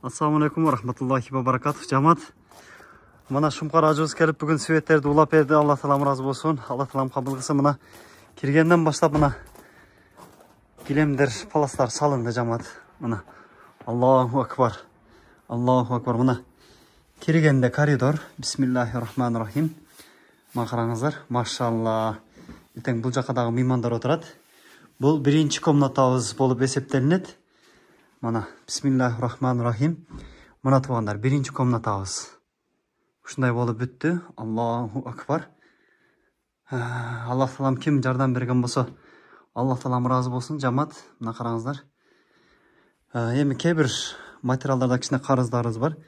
Ассаламу алейкум ва рахматуллахи ва баракатух. Жамат. Мына Шумкар ажыбыз келип бүгүн светтерди улап берди. Алла таалам разы болсун. Алла таалам кабыл кылсын. Мына киргенден баштап мына килемдер, паластар салынды жамат. Мына Аллаху акбар. Аллаху акбар. Мына киргенде коридор. Бисмиллахир-рахманир-рахим. Мына караңыздар. Машалла. Ертең бул жакка дагы меймандар отурат. Бул биринчи комнатабыз болуп эсептелинет. Мана бисмиллахир-рахманир-рахим. Мына туугандар, биринчи комнатабыз. Ушундай болуп бүттү. Аллаху акбар. Алла таалам ким жардам берген болсо, Алла таалам разы болсун. Жамат, мына караңыздар. Эми кээ бир материалдарда кичине карыздарыбыз бар.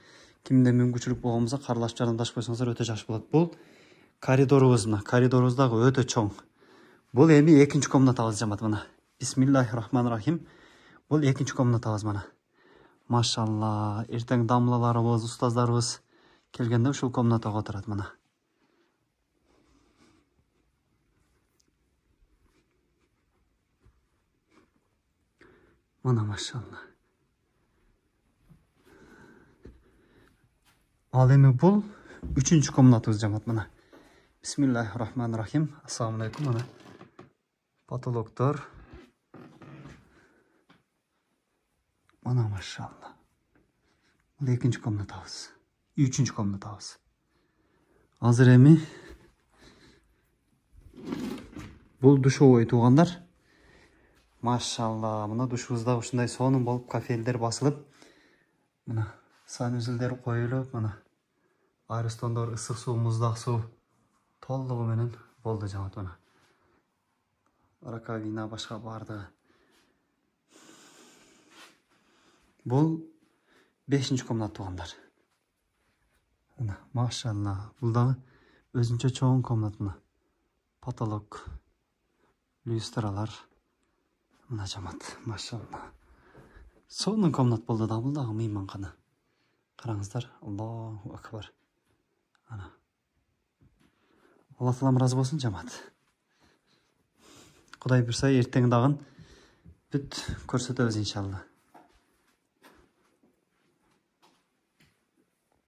Кимде мүмкүнчүлүк болгон болсо каралашып жардамдашып койсоңуздар өтө жакшы болот. Бул коридорубуз, мына коридорубуз дагы өтө чоң. Бул эми экинчи комнатабыз жамат мына. Бисмиллахир-рахманир-рахим. Бул экинчи комнатабыз мына. Машалла, эртең дамлаларыбыз, устаздарыбыз келгенде ушул комнатага отурат мына. Мына машалла. Ал эми бул үчүнчү комнатабыз жамат мына. Бисмиллахир-рахманир-рахим. Ассаламу алейкум мына. Потолоктор. Мына машалла. Бул экинчи комнатабыз. Үчүнчү комнатабыз. Азыр эми бул душовой туугандар. Машалла, мына душубузда ушундай сонун болуп кафелдер басылып, мына санузелдер коюлуп, мына айрыстондор, ысык суу, муздак суу толугу менен болду жамат мына. Раковина башка бардыгы. Бул 5-нчи комната туугандар. Мына машалла, бул дагы өзүнчө чоң комната мына. Потолок, люстралар. Мына жамат, машалла. Сонун комнат болду да, бул дагы мейманкана. Караңыздар, Аллаху акбар. Ана. Алла таалам разы болсун жамат. Кудай буйрса эртең дагы бүт көрсөтөбүз иншалла.